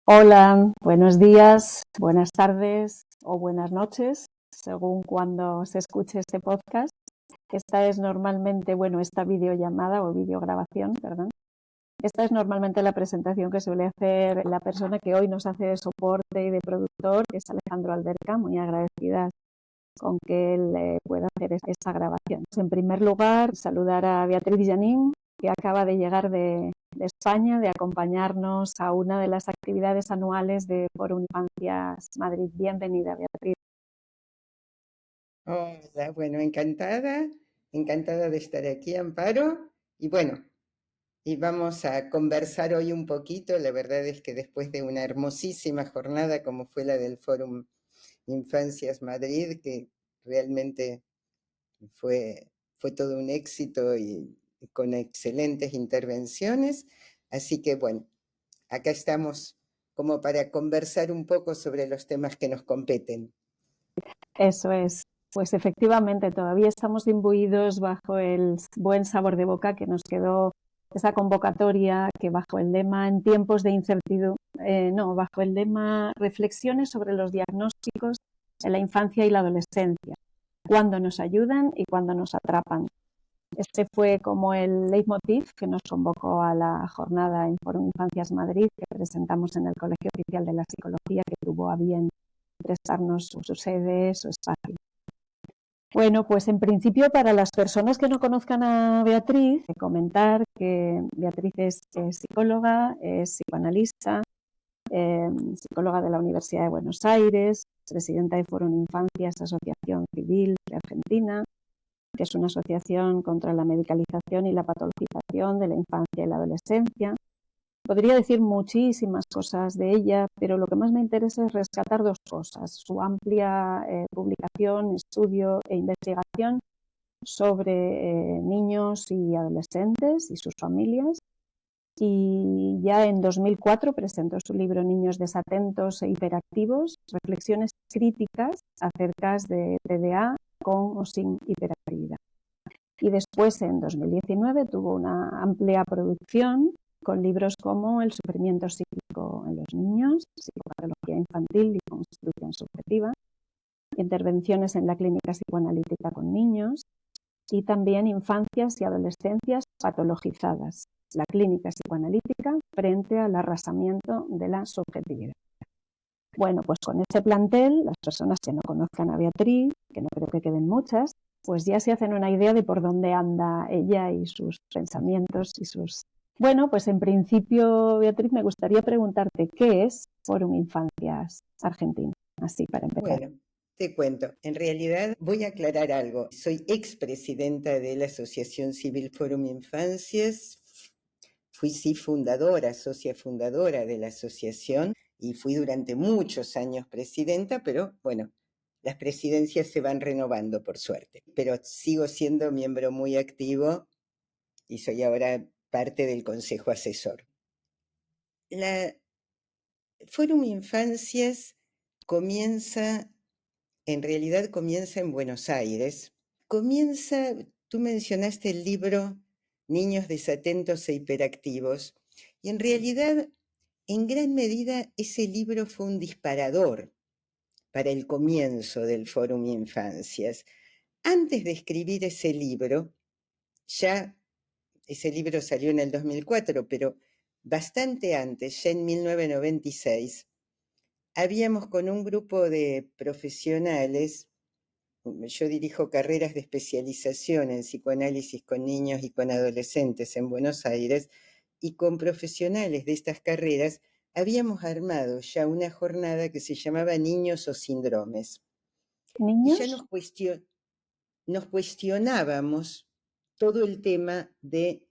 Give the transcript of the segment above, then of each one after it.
Hola, buenos días, buenas tardes o buenas noches, según cuando se escuche este podcast. Esta es normalmente, esta videollamada o videograbación, perdón. Esta es normalmente la presentación que suele hacer la persona que hoy nos hace de soporte y de productor, que es Alejandro Alberca, muy agradecida con que él pueda hacer esta grabación. En primer lugar, saludar a Beatriz Janín, que acaba de llegar de España, de acompañarnos a una de las actividades anuales de Fórum Infancias Madrid. Bienvenida, Beatriz. Hola, bueno, encantada de estar aquí, Amparo. Y bueno, y vamos a conversar hoy un poquito. La verdad es que después de una hermosísima jornada como fue la del Fórum Infancias Madrid, que realmente fue todo un éxito y con excelentes intervenciones. Así que bueno, acá estamos como para conversar un poco sobre los temas que nos competen. Eso es. Pues efectivamente, todavía estamos imbuidos bajo el buen sabor de boca que nos quedó esa convocatoria que bajo el lema en tiempos de incertidumbre, bajo el lema reflexiones sobre los diagnósticos en la infancia y la adolescencia, cuándo nos ayudan y cuándo nos atrapan. Este fue como el leitmotiv que nos convocó a la jornada en Fórum Infancias Madrid, que presentamos en el Colegio Oficial de la Psicología, que tuvo a bien prestarnos su sede, su espacio. Bueno, pues en principio para las personas que no conozcan a Beatriz, comentar que Beatriz es psicóloga, es psicoanalista, psicóloga de la Universidad de Buenos Aires, presidenta de Fórum Infancias, Asociación Civil de Argentina, que es una asociación contra la medicalización y la patologización de la infancia y la adolescencia. Podría decir muchísimas cosas de ella, pero lo que más me interesa es rescatar dos cosas: su amplia publicación, estudio e investigación sobre niños y adolescentes y sus familias. Y ya en 2004 presentó su libro Niños desatentos e hiperactivos, reflexiones críticas acerca de TDA con o sin hiperactividad. Y después, en 2019, tuvo una amplia producción con libros como El sufrimiento psíquico en los niños, Psicopatología infantil y constitución subjetiva, Intervenciones en la clínica psicoanalítica con niños, y también Infancias y adolescencias patologizadas, la clínica psicoanalítica frente al arrasamiento de la subjetividad. Bueno, pues con este plantel, las personas que no conozcan a Beatriz, que no creo que queden muchas, pues ya se hacen una idea de por dónde anda ella y sus pensamientos y sus... Bueno, pues en principio, Beatriz, me gustaría preguntarte qué es Fórum Infancias Argentina, así para empezar. Bueno, te cuento, en realidad voy a aclarar algo. Soy expresidenta de la Asociación Civil Fórum Infancias. Fui fundadora, socia fundadora de la asociación y fui durante muchos años presidenta, pero bueno, las presidencias se van renovando por suerte. Pero sigo siendo miembro muy activo y soy ahora parte del consejo asesor. La Fórum Infancias en realidad comienza en Buenos Aires. Tú mencionaste el libro Niños desatentos e hiperactivos, y en realidad, en gran medida, ese libro fue un disparador para el comienzo del Fórum Infancias. Antes de escribir ese libro, ese libro salió en el 2004, pero bastante antes, ya en 1996, habíamos con un grupo de profesionales. Yo dirijo carreras de especialización en psicoanálisis con niños y con adolescentes en Buenos Aires, y con profesionales de estas carreras habíamos armado ya una jornada que se llamaba Niños o Síndromes. ¿Niños? Y ya nos cuestionábamos todo el tema de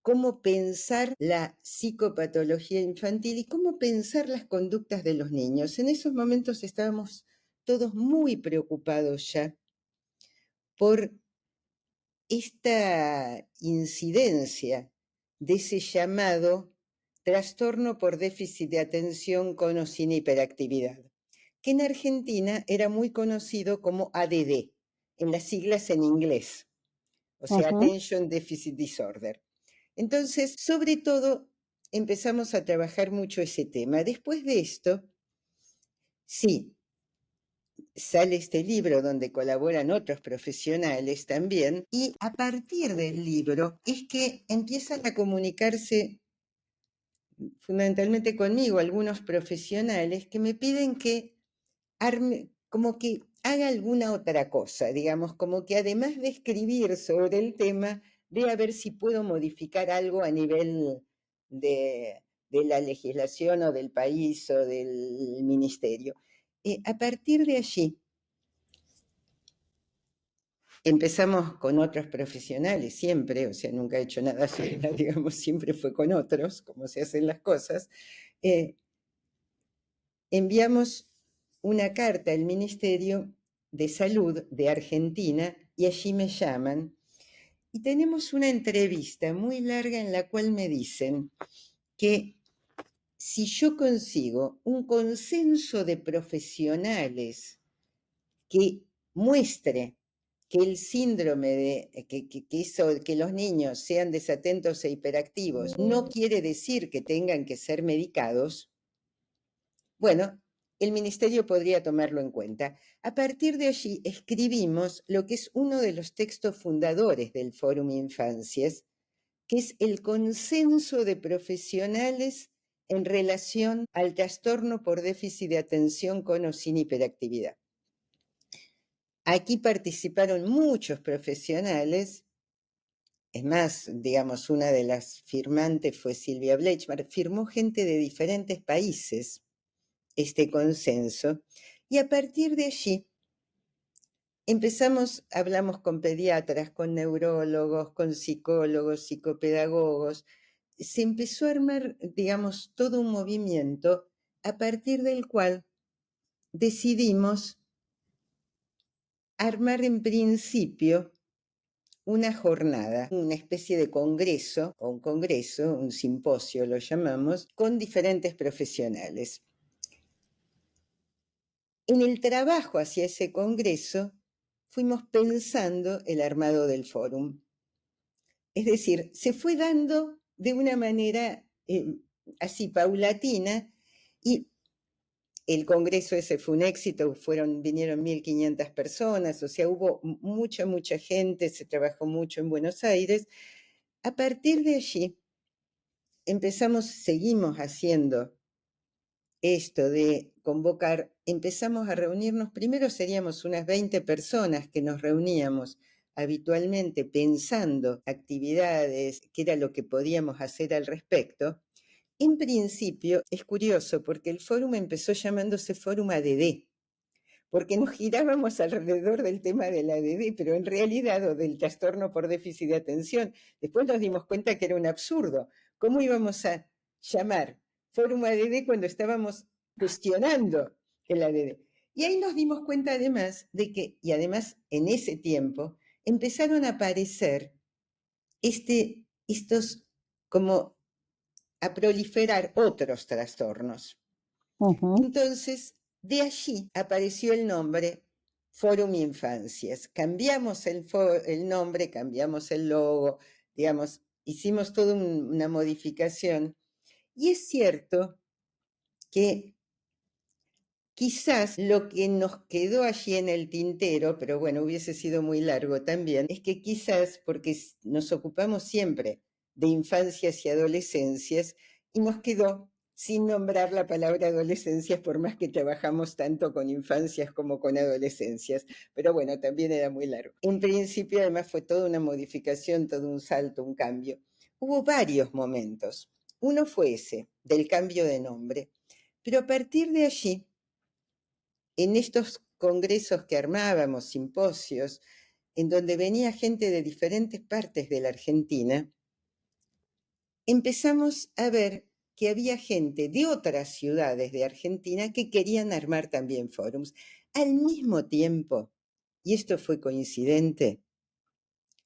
cómo pensar la psicopatología infantil y cómo pensar las conductas de los niños. En esos momentos estábamos todos muy preocupados ya por esta incidencia de ese llamado trastorno por déficit de atención con o sin hiperactividad, que en Argentina era muy conocido como ADD, en las siglas en inglés, o sea, Attention Deficit Disorder. Entonces, sobre todo, empezamos a trabajar mucho ese tema. Después de esto, sí, sale este libro donde colaboran otros profesionales también, y a partir del libro es que empiezan a comunicarse fundamentalmente conmigo algunos profesionales que me piden que arme, como que haga alguna otra cosa, digamos, como que además de escribir sobre el tema, vea a ver si puedo modificar algo a nivel de la legislación o del país o del ministerio. A partir de allí, empezamos con otros profesionales siempre, o sea, nunca he hecho nada sola, digamos, siempre fue con otros, como se hacen las cosas. Enviamos una carta al Ministerio de Salud de Argentina y allí me llaman y tenemos una entrevista muy larga en la cual me dicen que si yo consigo un consenso de profesionales que muestre que el síndrome de que los niños sean desatentos e hiperactivos no quiere decir que tengan que ser medicados, bueno, el ministerio podría tomarlo en cuenta. A partir de allí escribimos lo que es uno de los textos fundadores del Fórum Infancias, que es el consenso de profesionales en relación al trastorno por déficit de atención con o sin hiperactividad. Aquí participaron muchos profesionales, es más, digamos, una de las firmantes fue Silvia Bleichmar, firmó gente de diferentes países este consenso, y a partir de allí hablamos con pediatras, con neurólogos, con psicólogos, psicopedagogos, se empezó a armar, digamos, todo un movimiento a partir del cual decidimos armar en principio una jornada, una especie de congreso, o un congreso, un simposio lo llamamos, con diferentes profesionales. En el trabajo hacia ese congreso fuimos pensando el armado del fórum. Es decir, se fue dando de una manera así paulatina y el congreso ese fue un éxito, vinieron 1.500 personas, o sea, hubo mucha gente, se trabajó mucho en Buenos Aires. A partir de allí seguimos haciendo esto de convocar, empezamos a reunirnos, primero seríamos unas 20 personas que nos reuníamos habitualmente pensando actividades, qué era lo que podíamos hacer al respecto. En principio, es curioso porque el fórum empezó llamándose Fórum ADD, porque nos girábamos alrededor del tema del ADD, pero en realidad, o del trastorno por déficit de atención. Después nos dimos cuenta que era un absurdo. ¿Cómo íbamos a llamar Fórum ADD cuando estábamos cuestionando el ADD? Y ahí nos dimos cuenta además de que, y además en ese tiempo, empezaron a aparecer estos como a proliferar otros trastornos. Entonces, de allí apareció el nombre Fórum Infancias. Cambiamos el nombre, cambiamos el logo, digamos, hicimos toda una modificación. Y es cierto que quizás lo que nos quedó allí en el tintero, pero bueno, hubiese sido muy largo también, es que quizás porque nos ocupamos siempre de infancias y adolescencias y nos quedó sin nombrar la palabra adolescencias por más que trabajamos tanto con infancias como con adolescencias. Pero bueno, también era muy largo. En principio además fue toda una modificación, todo un salto, un cambio. Hubo varios momentos. Uno fue ese, del cambio de nombre. Pero a partir de allí, en estos congresos que armábamos, simposios, en donde venía gente de diferentes partes de la Argentina, empezamos a ver que había gente de otras ciudades de Argentina que querían armar también fórums. Al mismo tiempo, y esto fue coincidente,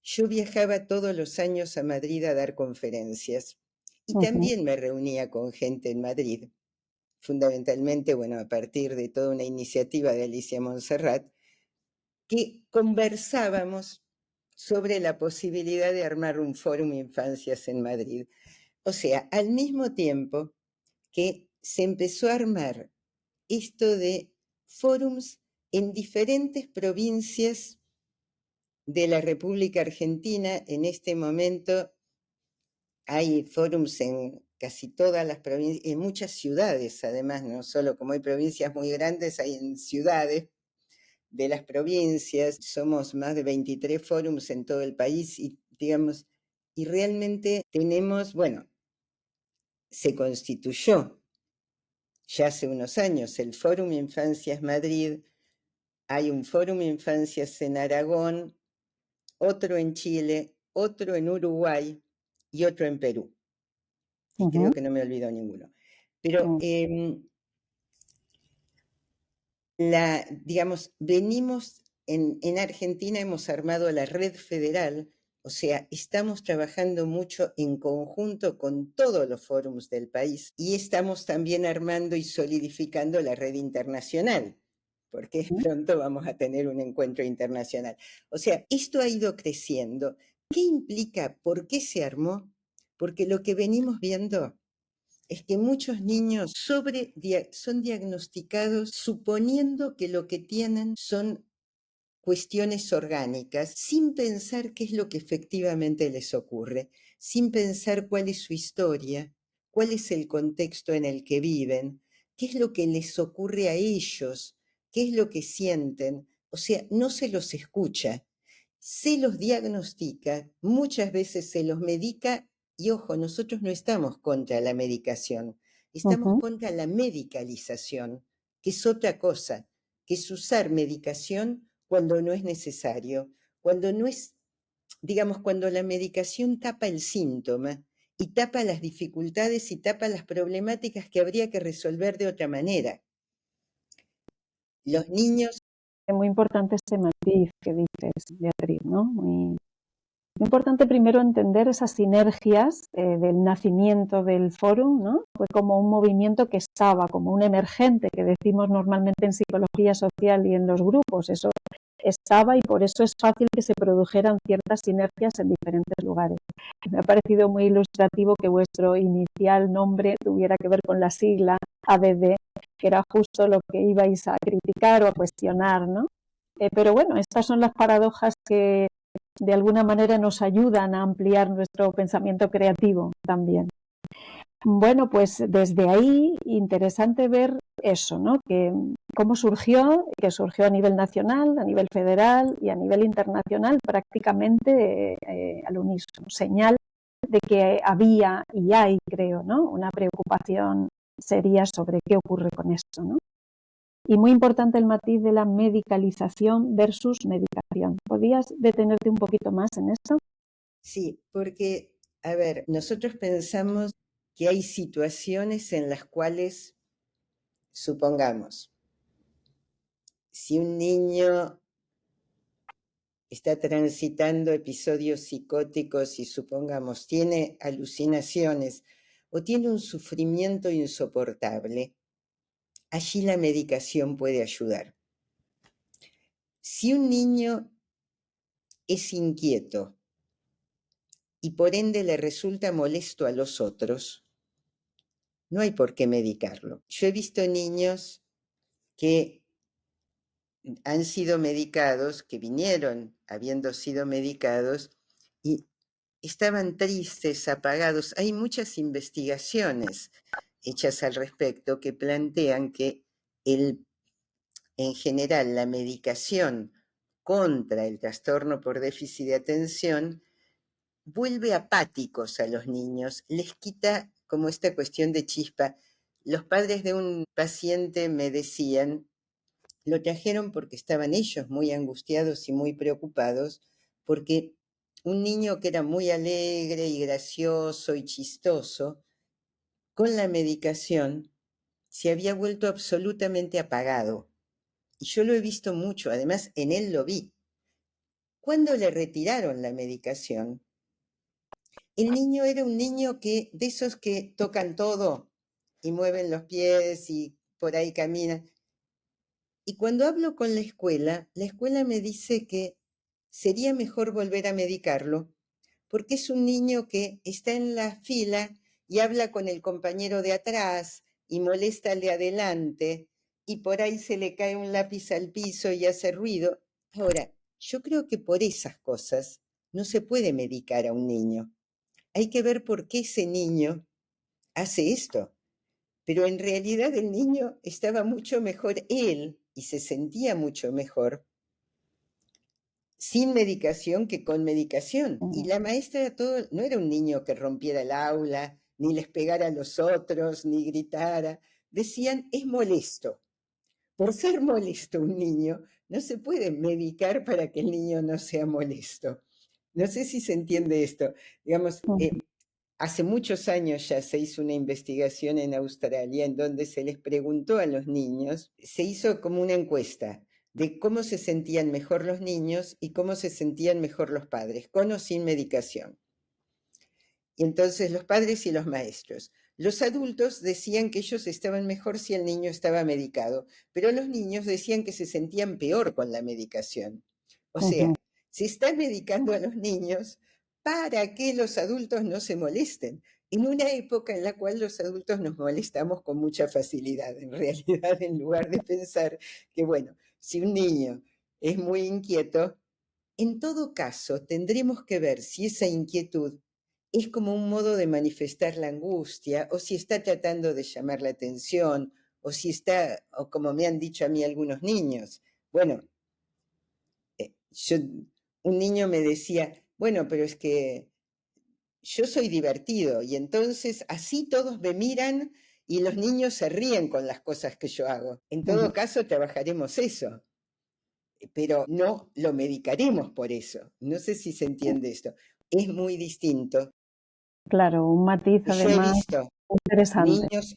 yo viajaba todos los años a Madrid a dar conferencias y también me reunía con gente en Madrid, fundamentalmente, bueno, a partir de toda una iniciativa de Alicia Montserrat, que conversábamos sobre la posibilidad de armar un fórum infancias en Madrid. O sea, al mismo tiempo que se empezó a armar esto de fórums en diferentes provincias de la República Argentina. En este momento hay fórums en casi todas las provincias, en muchas ciudades además, no solo como hay provincias muy grandes, hay en ciudades de las provincias. Somos más de 23 fórums en todo el país y digamos, y realmente tenemos, bueno, se constituyó ya hace unos años el Fórum Infancias Madrid, hay un Fórum Infancias en Aragón, otro en Chile, otro en Uruguay y otro en Perú. Y creo Ujú, que no me olvido ninguno. Pero, mm, digamos, venimos en Argentina, hemos armado la red federal, o sea, estamos trabajando mucho en conjunto con todos los fórums del país y estamos también armando y solidificando la red internacional, porque mm, pronto vamos a tener un encuentro internacional. O sea, esto ha ido creciendo. ¿Qué implica? ¿Por qué se armó? Porque lo que venimos viendo es que muchos niños son diagnosticados suponiendo que lo que tienen son cuestiones orgánicas, sin pensar qué es lo que efectivamente les ocurre, sin pensar cuál es su historia, cuál es el contexto en el que viven, qué es lo que les ocurre a ellos, qué es lo que sienten. O sea, no se los escucha, se los diagnostica, muchas veces se los medica y ojo, nosotros no estamos contra la medicación, estamos ujú, contra la medicalización, que es otra cosa, que es usar medicación cuando no es necesario, cuando no es, digamos, cuando la medicación tapa el síntoma y tapa las dificultades y tapa las problemáticas que habría que resolver de otra manera. Los niños, es muy importante ese matiz que dices, Beatriz, ¿no? Muy importante primero entender esas sinergias del nacimiento del fórum, ¿no? Fue como un movimiento que estaba, como un emergente que decimos normalmente en psicología social y en los grupos. Eso estaba y por eso es fácil que se produjeran ciertas sinergias en diferentes lugares. Me ha parecido muy ilustrativo que vuestro inicial nombre tuviera que ver con la sigla ADD, que era justo lo que ibais a criticar o a cuestionar, ¿no? Pero bueno, estas son las paradojas que de alguna manera nos ayudan a ampliar nuestro pensamiento creativo también. Bueno, pues desde ahí interesante ver eso, ¿no? Que cómo surgió, que surgió a nivel nacional, a nivel federal y a nivel internacional prácticamente al unísono. Señal de que había y hay, creo, ¿no? Una preocupación seria sobre qué ocurre con esto, ¿no? Y muy importante el matiz de la medicalización versus medicación. ¿Podías detenerte un poquito más en esto? sí, porque, a ver, nosotros pensamos que hay situaciones en las cuales, supongamos, si un niño está transitando episodios psicóticos y supongamos tiene alucinaciones o tiene un sufrimiento insoportable, allí la medicación puede ayudar. Si un niño es inquieto y por ende le resulta molesto a los otros, no hay por qué medicarlo. Yo he visto niños que han sido medicados, que vinieron habiendo sido medicados y estaban tristes, apagados. Hay muchas investigaciones hechas al respecto que plantean que en general la medicación contra el trastorno por déficit de atención vuelve apáticos a los niños, les quita como esta cuestión de chispa. Los padres de un paciente me decían, lo trajeron porque estaban ellos muy angustiados y muy preocupados, porque un niño que era muy alegre y gracioso y chistoso, con la medicación se había vuelto absolutamente apagado. Y yo lo he visto mucho, además en él lo vi. Cuando le retiraron la medicación, el niño era un niño que, de esos que tocan todo y mueven los pies y por ahí caminan. Y cuando hablo con la escuela me dice que sería mejor volver a medicarlo porque es un niño que está en la fila y habla con el compañero de atrás y molesta al de adelante y por ahí se le cae un lápiz al piso y hace ruido. Ahora, yo creo que por esas cosas no se puede medicar a un niño. Hay que ver por qué ese niño hace esto. Pero en realidad el niño estaba mucho mejor él y se sentía mucho mejor sin medicación que con medicación. Y la maestra todo, no era un niño que rompiera el aula, ni les pegara a los otros, ni gritara. Decían, es molesto. Por ser molesto un niño, no se puede medicar para que el niño no sea molesto. No sé si se entiende esto. Digamos, hace muchos años ya se hizo una investigación en Australia en donde se les preguntó a los niños, se hizo como una encuesta de cómo se sentían mejor los niños y cómo se sentían mejor los padres, con o sin medicación. Y entonces los padres y los maestros. Los adultos decían que ellos estaban mejor si el niño estaba medicado, pero los niños decían que se sentían peor con la medicación. O sea, se está medicando a los niños para que los adultos no se molesten, en una época en la cual los adultos nos molestamos con mucha facilidad. En realidad, en lugar de pensar que, bueno, si un niño es muy inquieto, en todo caso tendremos que ver si esa inquietud es como un modo de manifestar la angustia, o si está tratando de llamar la atención, o si está, o como me han dicho a mí algunos niños, bueno, un niño me decía, bueno, pero es que yo soy divertido y entonces así todos me miran y los niños se ríen con las cosas que yo hago. En todo caso, trabajaremos eso, pero no lo medicaremos por eso. No sé si se entiende esto. Es muy distinto. Claro, un matiz Yo he además visto interesante. niños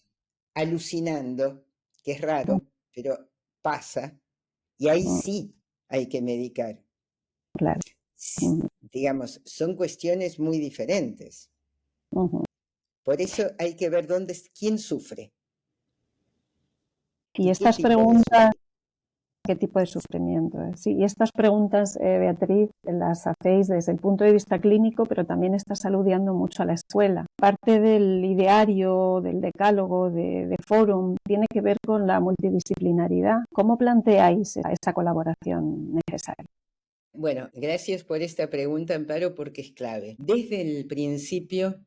alucinando, que es raro, pero pasa, y ahí sí hay que medicar. Claro. Digamos, son cuestiones muy diferentes. Por eso hay que ver quién sufre Y y qué estas tipo de preguntas, sufrimiento. ¿qué tipo de sufrimiento es? Sí, y estas preguntas, Beatriz, las hacéis desde el punto de vista clínico, pero también estás aludiendo mucho a la escuela. Parte del ideario, del decálogo, de Fórum, tiene que ver con la multidisciplinaridad. ¿Cómo planteáis esa colaboración necesaria? Bueno, gracias por esta pregunta, Amparo, porque es clave. Desde el principio,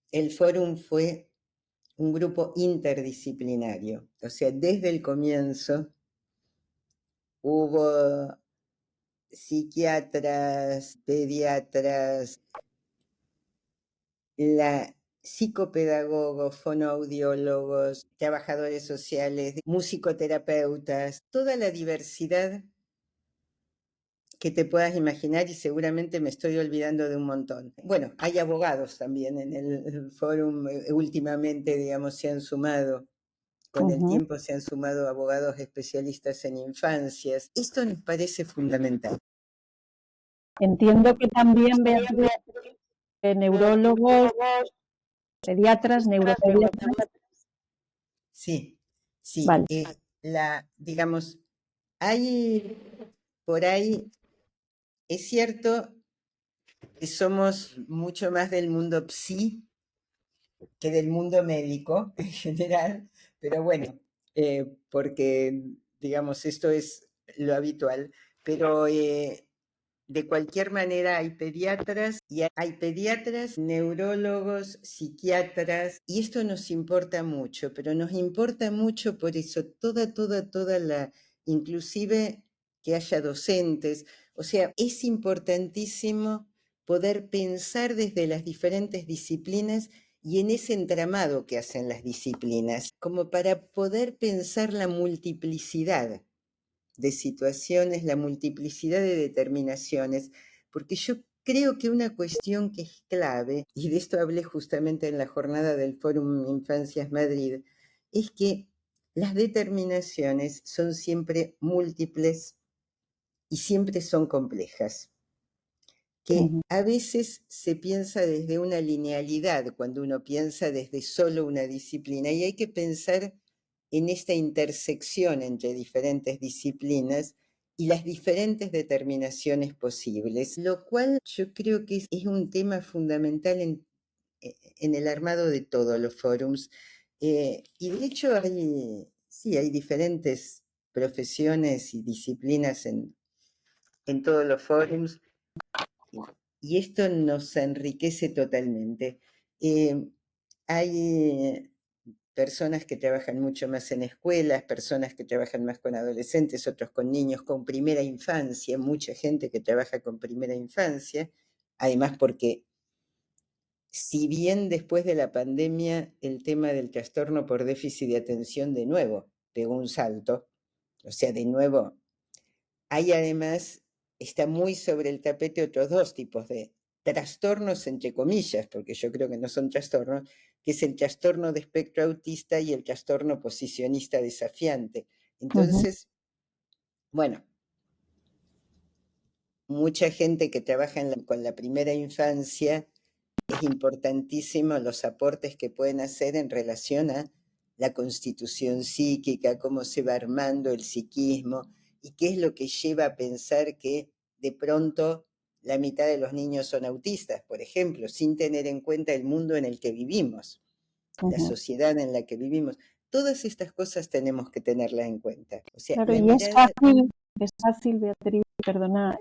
el Fórum fue un grupo interdisciplinario. O sea, desde el comienzo hubo psiquiatras, pediatras, psicopedagogos, fonoaudiólogos, trabajadores sociales, musicoterapeutas, toda la diversidad que te puedas imaginar y seguramente me estoy olvidando de un montón. Bueno, hay abogados también en el fórum, últimamente, digamos, se han sumado. Con el tiempo se han sumado abogados especialistas en infancias. Esto nos parece fundamental. Entiendo que también, Beatriz, neurólogos, pediatras, neuropediatras. Sí, sí. Vale. Digamos, hay por ahí, es cierto que somos mucho más del mundo psi que del mundo médico en general, pero bueno, porque, digamos, esto es lo habitual. Pero de cualquier manera hay pediatras y hay pediatras, neurólogos, psiquiatras, y esto nos importa mucho, pero nos importa mucho por eso toda la, inclusive que haya docentes, o sea, es importantísimo poder pensar desde las diferentes disciplinas y en ese entramado que hacen las disciplinas, como para poder pensar la multiplicidad de situaciones, la multiplicidad de determinaciones, porque yo creo que una cuestión que es clave, y de esto hablé justamente en la jornada del Fórum Infancias Madrid, es que las determinaciones son siempre múltiples y siempre son complejas, que a veces se piensa desde una linealidad cuando uno piensa desde solo una disciplina, y hay que pensar en esta intersección entre diferentes disciplinas y las diferentes determinaciones posibles, lo cual yo creo que es un tema fundamental en el armado de todos los forums. Y de hecho hay diferentes profesiones y disciplinas en todos los forums, y esto nos enriquece totalmente. Hay personas que trabajan mucho más en escuelas, personas que trabajan más con adolescentes, otros con niños, con primera infancia, mucha gente que trabaja con primera infancia, además porque si bien después de la pandemia el tema del trastorno por déficit de atención de nuevo pegó un salto, o sea, de nuevo, hay además, está muy sobre el tapete otros dos tipos de trastornos, entre comillas, porque yo creo que no son trastornos, que es el trastorno de espectro autista y el trastorno posicionista desafiante. Entonces, bueno, mucha gente que trabaja con la primera infancia, es importantísimo los aportes que pueden hacer en relación a la constitución psíquica, cómo se va armando el psiquismo y qué es lo que lleva a pensar que de pronto la mitad de los niños son autistas, por ejemplo, sin tener en cuenta el mundo en el que vivimos, la sociedad en la que vivimos. Todas estas cosas tenemos que tenerlas en cuenta. O sea, Claro, la y mirada... es fácil, Beatriz, perdona,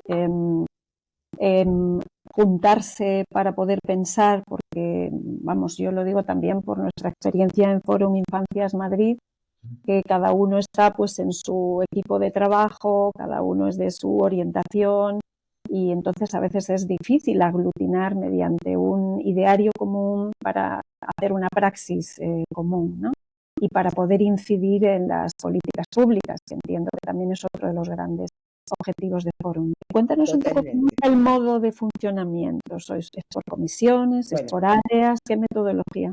juntarse para poder pensar, porque, vamos, yo lo digo también por nuestra experiencia en Fórum Infancias Madrid, que cada uno está pues en su equipo de trabajo, cada uno es de su orientación, y entonces a veces es difícil aglutinar mediante un ideario común para hacer una praxis común, ¿no? Y para poder incidir en las políticas públicas, que entiendo que también es otro de los grandes objetivos de Fórum. Cuéntanos un poco cómo Totalmente. es el modo de funcionamiento. ¿Es por comisiones, es Bueno, por áreas? ¿Qué metodología?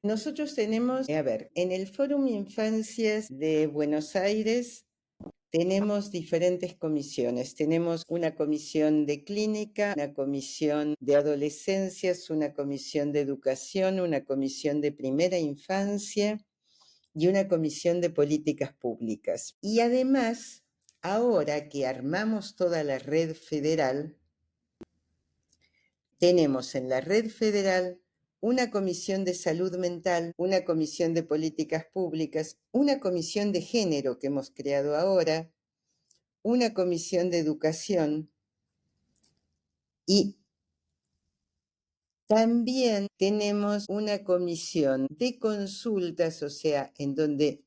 nosotros tenemos, a ver, en el Fórum Infancias de Buenos Aires tenemos diferentes comisiones. Tenemos una comisión de clínica, una comisión de adolescencias, una comisión de educación, una comisión de primera infancia y una comisión de políticas públicas. Y además, ahora que armamos toda la red federal, tenemos en la red federal una comisión de salud mental, una comisión de políticas públicas, una comisión de género que hemos creado ahora, una comisión de educación y también tenemos una comisión de consultas, o sea, en donde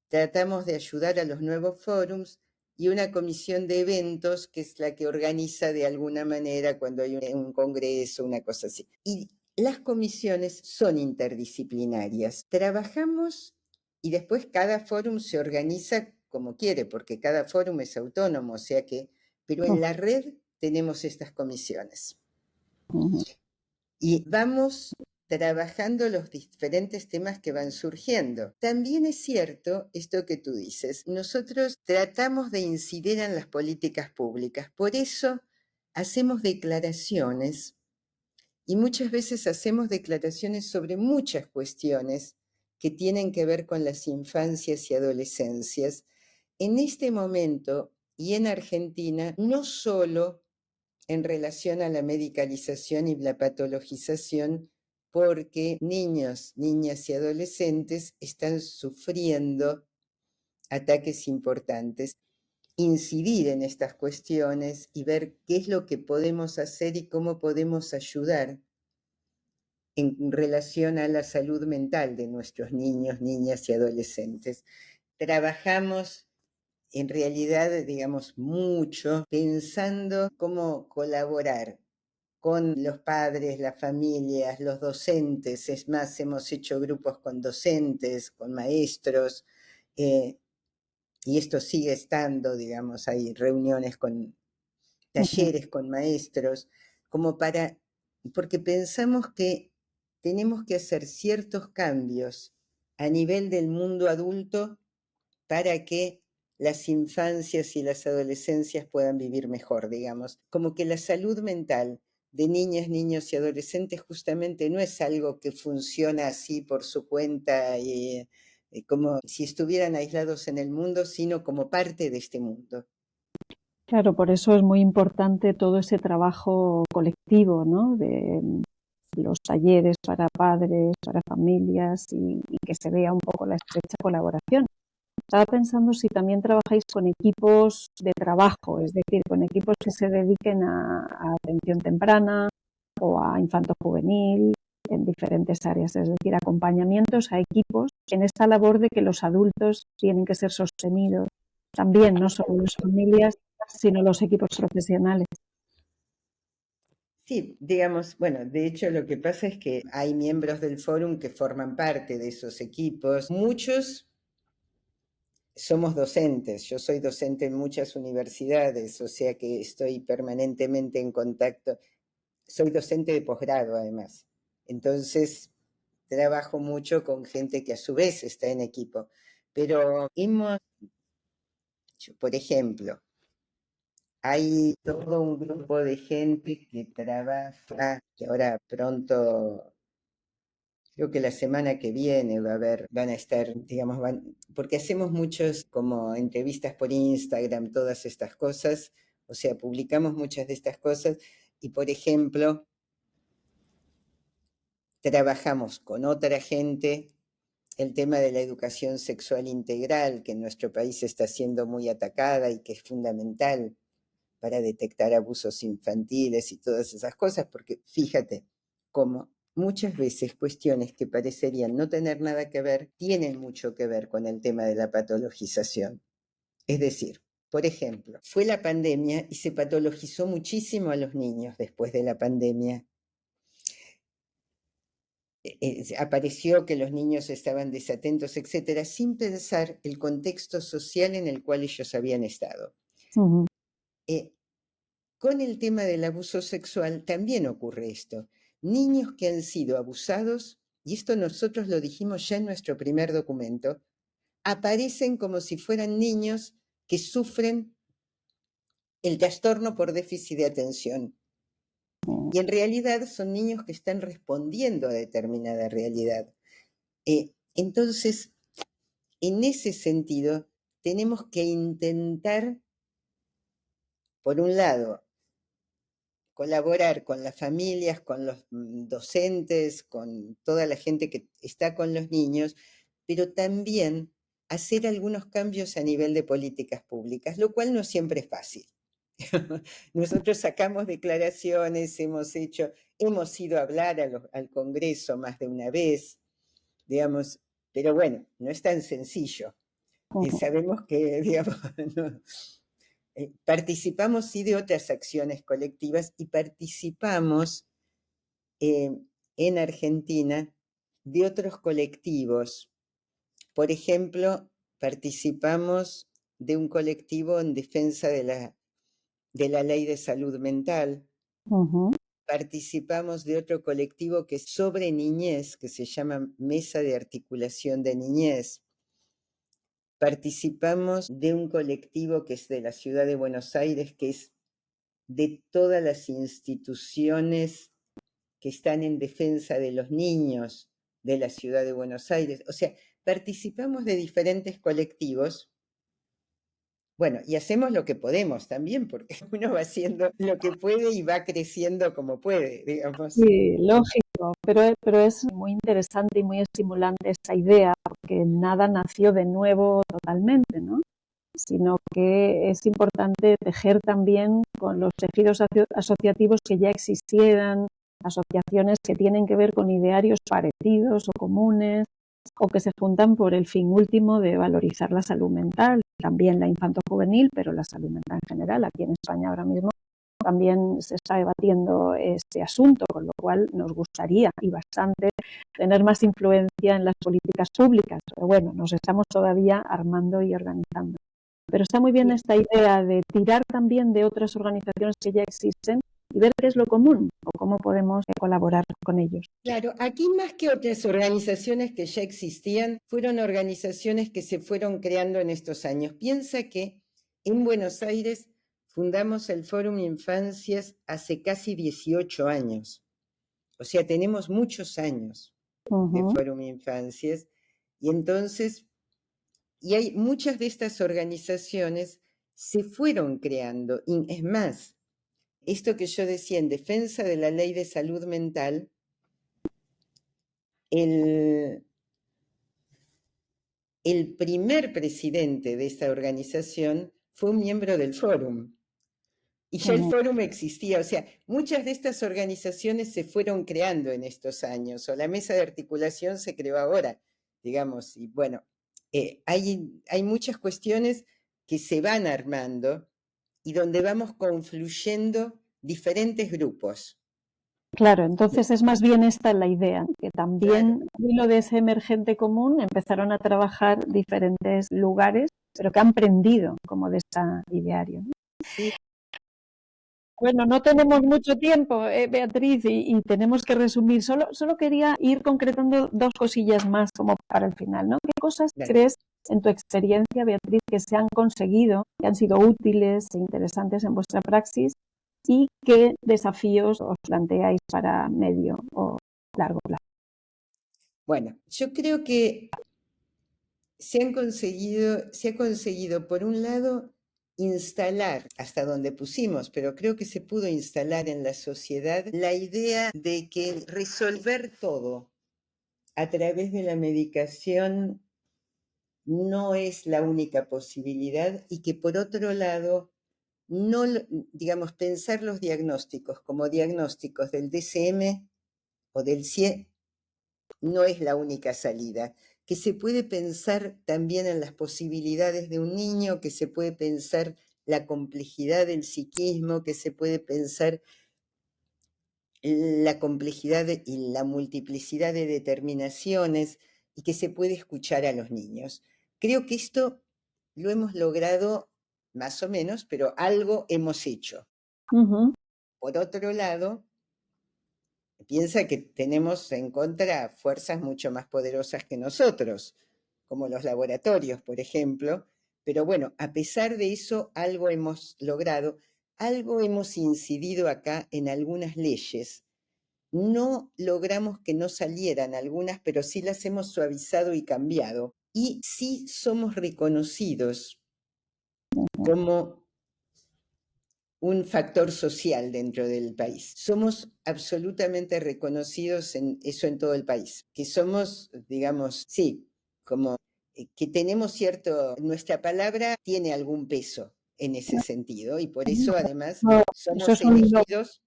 tratamos de ayudar a los nuevos forums, y una comisión de eventos, que es la que organiza de alguna manera cuando hay un congreso, una cosa así. Y las comisiones son interdisciplinarias. Trabajamos y después cada fórum se organiza como quiere, porque cada fórum es autónomo, o sea que, pero en la red tenemos estas comisiones. Y vamos trabajando los diferentes temas que van surgiendo. También es cierto esto que tú dices. Nosotros tratamos de incidir en las políticas públicas. Por eso hacemos declaraciones y muchas veces hacemos declaraciones sobre muchas cuestiones que tienen que ver con las infancias y adolescencias. En este momento y en Argentina, no solo en relación a la medicalización y la patologización, porque niños, niñas y adolescentes están sufriendo ataques importantes. Incidir en estas cuestiones y ver qué es lo que podemos hacer y cómo podemos ayudar en relación a la salud mental de nuestros niños, niñas y adolescentes. Trabajamos en realidad, digamos, mucho pensando cómo colaborar con los padres, las familias, los docentes. Es más, hemos hecho grupos con docentes, con maestros, y esto sigue estando, digamos, hay reuniones con talleres con maestros, como para, porque pensamos que tenemos que hacer ciertos cambios a nivel del mundo adulto para que las infancias y las adolescencias puedan vivir mejor, digamos. Como que la salud mental de niñas, niños y adolescentes justamente no es algo que funciona así por su cuenta, como si estuvieran aislados en el mundo, sino como parte de este mundo. Claro, por eso es muy importante todo ese trabajo colectivo, ¿no? los talleres para padres, para familias y que se vea un poco la estrecha colaboración. Estaba pensando si también trabajáis con equipos de trabajo, es decir, con equipos que se dediquen a atención temprana o a infanto-juvenil en diferentes áreas, es decir, acompañamientos a equipos en esta labor de que los adultos tienen que ser sostenidos también, no solo las familias, sino los equipos profesionales. Sí, digamos, bueno, de hecho lo que pasa es que hay miembros del fórum que forman parte de esos equipos. Muchos somos docentes, yo soy docente en muchas universidades, o sea que estoy permanentemente en contacto. Soy docente de posgrado además. Entonces, trabajo mucho con gente que a su vez está en equipo. Pero hemos, por ejemplo, hay todo un grupo de gente que trabaja, que ahora pronto, creo que la semana que viene va a haber, van a estar, digamos, porque hacemos muchos como entrevistas por Instagram, todas estas cosas, o sea, publicamos muchas de estas cosas y, por ejemplo, trabajamos con otra gente el tema de la educación sexual integral, que en nuestro país está siendo muy atacada y que es fundamental para detectar abusos infantiles y todas esas cosas, porque fíjate cómo muchas veces cuestiones que parecerían no tener nada que ver, tienen mucho que ver con el tema de la patologización. Es decir, por ejemplo, fue la pandemia y se patologizó muchísimo a los niños después de la pandemia. Apareció que los niños estaban desatentos, etcétera, sin pensar el contexto social en el cual ellos habían estado. Uh-huh. Con el tema del abuso sexual también ocurre esto. Niños que han sido abusados, y esto nosotros lo dijimos ya en nuestro primer documento, aparecen como si fueran niños que sufren el trastorno por déficit de atención. Y en realidad son niños que están respondiendo a determinada realidad. Entonces, en ese sentido, tenemos que intentar, por un lado, colaborar con las familias, con los docentes, con toda la gente que está con los niños, pero también hacer algunos cambios a nivel de políticas públicas, lo cual no siempre es fácil. Nosotros sacamos declaraciones, hemos ido a hablar al Congreso más de una vez, digamos, pero bueno, no es tan sencillo. Sabemos que, digamos, no, participamos sí de otras acciones colectivas y participamos en Argentina de otros colectivos. Por ejemplo, participamos de un colectivo en defensa de la ley de salud mental. Uh-huh. Participamos de otro colectivo que es sobre niñez, que se llama Mesa de Articulación de Niñez. Participamos de un colectivo que es de la ciudad de Buenos Aires, que es de todas las instituciones que están en defensa de los niños de la ciudad de Buenos Aires. O sea, participamos de diferentes colectivos. Bueno, y hacemos lo que podemos también, porque uno va haciendo lo que puede y va creciendo como puede, digamos. Sí, lógico, pero es muy interesante y muy estimulante esta idea, porque nada nació de nuevo totalmente, ¿no? Sino que es importante tejer también con los tejidos asociativos que ya existieran, asociaciones que tienen que ver con idearios parecidos o comunes, o que se juntan por el fin último de valorizar la salud mental, también la infanto-juvenil, pero la salud mental en general. Aquí en España ahora mismo también se está debatiendo este asunto, con lo cual nos gustaría y bastante tener más influencia en las políticas públicas, pero bueno, nos estamos todavía armando y organizando. Pero está muy bien esta idea de tirar también de otras organizaciones que ya existen y ver qué es lo común o cómo podemos colaborar con ellos. Claro, aquí más que otras organizaciones que ya existían, fueron organizaciones que se fueron creando en estos años. Piensa que en Buenos Aires fundamos el Fórum Infancias hace casi 18 años. O sea, tenemos muchos años de Fórum Infancias y entonces, y hay muchas de estas organizaciones se fueron creando. Y es más, esto que yo decía en defensa de la ley de salud mental, el, el primer presidente de esta organización fue un miembro del Fórum. Y ya el Fórum existía, o sea, muchas de estas organizaciones se fueron creando en estos años, o la mesa de articulación se creó ahora, digamos, y bueno, hay muchas cuestiones que se van armando y donde vamos confluyendo diferentes grupos. Claro, entonces es más bien esta la idea, que también Claro. lo de ese emergente común empezaron a trabajar diferentes lugares, pero que han prendido como de este ideario, ¿no? Sí. Bueno, no tenemos mucho tiempo, Beatriz, y tenemos que resumir. Solo quería ir concretando dos cosillas más como para el final, ¿no? ¿Qué cosas Dale. crees en tu experiencia, Beatriz, que se han conseguido, que han sido útiles e interesantes en vuestra praxis? ¿Y qué desafíos os planteáis para medio o largo plazo? Bueno, yo creo que se ha conseguido, por un lado, instalar, hasta donde pusimos, pero creo que se pudo instalar en la sociedad, la idea de que resolver todo a través de la medicación no es la única posibilidad y que por otro lado, no, digamos, pensar los diagnósticos como diagnósticos del DSM o del CIE no es la única salida, que se puede pensar también en las posibilidades de un niño, que se puede pensar la complejidad del psiquismo, que se puede pensar la complejidad y la multiplicidad de determinaciones y que se puede escuchar a los niños. Creo que esto lo hemos logrado más o menos, pero algo hemos hecho. Por otro lado, piensa que tenemos en contra fuerzas mucho más poderosas que nosotros, como los laboratorios, por ejemplo, pero bueno, a pesar de eso, algo hemos logrado, algo hemos incidido acá en algunas leyes. No logramos que no salieran algunas, pero sí las hemos suavizado y cambiado. Y sí somos reconocidos como un factor social dentro del país. Somos absolutamente reconocidos en eso en todo el país, que somos, digamos, sí, como que tenemos cierto, nuestra palabra tiene algún peso en ese sentido y por eso además Eso somos es un elegidos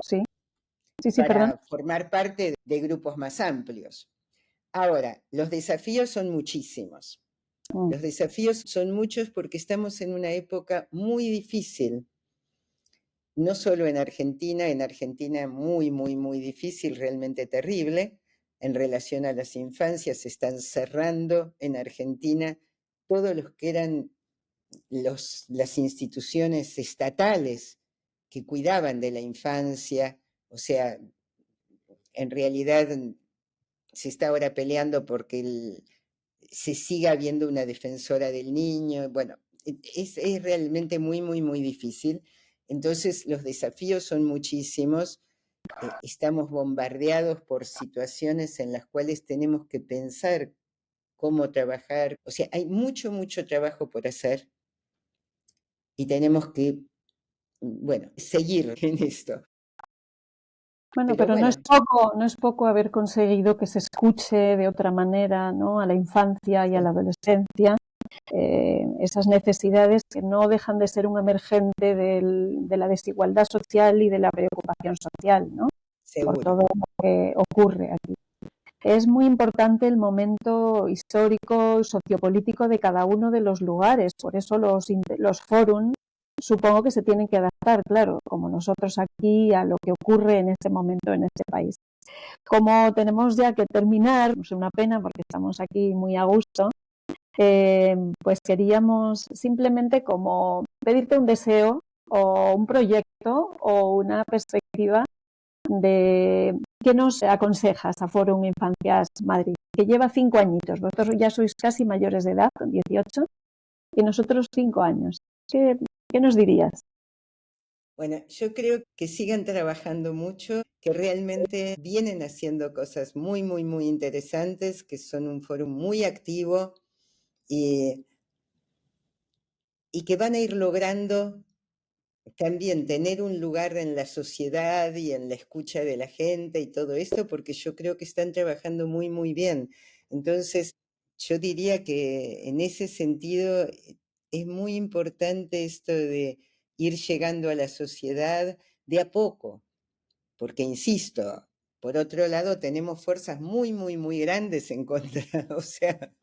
sí, sí, perdón. para formar parte de grupos más amplios. Ahora, los desafíos son muchísimos. Los desafíos son muchos porque estamos en una época muy difícil, no solo en Argentina muy, muy, muy difícil, realmente terrible, en relación a las infancias, se están cerrando en Argentina todos los que eran las instituciones estatales que cuidaban de la infancia, o sea, en realidad se está ahora peleando porque se siga habiendo una defensora del niño. Bueno, es realmente muy, muy, muy difícil. Entonces los desafíos son muchísimos. Estamos bombardeados por situaciones en las cuales tenemos que pensar cómo trabajar. O sea, hay mucho, mucho trabajo por hacer y tenemos que, bueno, seguir en esto. Bueno, Pero pero bueno, no es poco haber conseguido que se escuche de otra manera, ¿no? A la infancia y a la sí, adolescencia, esas necesidades que no dejan de ser un emergente de la desigualdad social y de la preocupación social, ¿no? Por seguro. todo lo que ocurre aquí. Es muy importante el momento histórico, sociopolítico de cada uno de los lugares, por eso los fórums supongo que se tienen que adaptar, claro, como nosotros aquí, a lo que ocurre en este momento en este país. Como tenemos ya que terminar, es una pena porque estamos aquí muy a gusto, pues queríamos simplemente como pedirte un deseo o un proyecto o una perspectiva de qué nos aconsejas a Fórum Infancias Madrid, que lleva 5 añitos. Vosotros ya sois casi mayores de edad, con 18, y nosotros 5 años. ¿Qué nos dirías? Bueno, yo creo que sigan trabajando mucho, que realmente vienen haciendo cosas muy, muy, muy interesantes, que son un foro muy activo y, y que van a ir logrando también tener un lugar en la sociedad y en la escucha de la gente y todo esto, porque yo creo que están trabajando muy, muy bien. Entonces, yo diría que en ese sentido es muy importante esto de ir llegando a la sociedad de a poco, porque insisto, por otro lado tenemos fuerzas muy, muy, muy grandes en contra, o sea,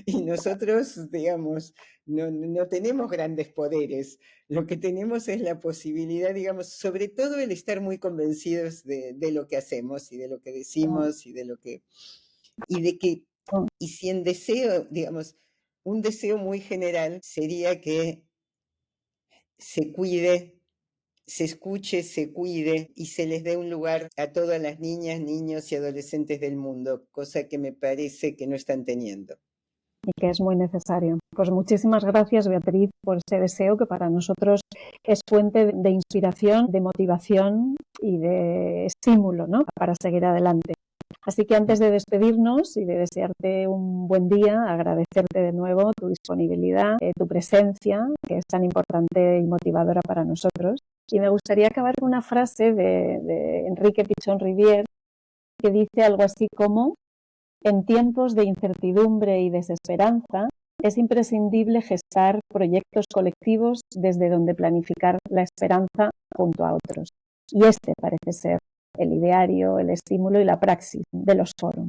y nosotros, digamos, no tenemos grandes poderes. Lo que tenemos es la posibilidad, digamos, sobre todo el estar muy convencidos de lo que hacemos y de lo que decimos y de lo que, y de que, y si en deseo, digamos, un deseo muy general sería que se cuide, se escuche, se cuide y se les dé un lugar a todas las niñas, niños y adolescentes del mundo, cosa que me parece que no están teniendo. Y que es muy necesario. Pues muchísimas gracias, Beatriz, por ese deseo que para nosotros es fuente de inspiración, de motivación y de estímulo, ¿no?, para seguir adelante. Así que antes de despedirnos y de desearte un buen día, agradecerte de nuevo tu disponibilidad, tu presencia, que es tan importante y motivadora para nosotros. Y me gustaría acabar con una frase de Enrique Pichón Rivière, que dice algo así como: en tiempos de incertidumbre y desesperanza, es imprescindible gestar proyectos colectivos desde donde planificar la esperanza junto a otros. Y este parece ser el ideario, el estímulo y la praxis de los foros.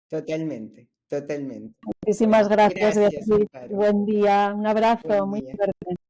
Totalmente, totalmente. Muchísimas Bueno, gracias, gracias, Beatriz. Amparo. Buen día, un abrazo Buen muy día. fuerte.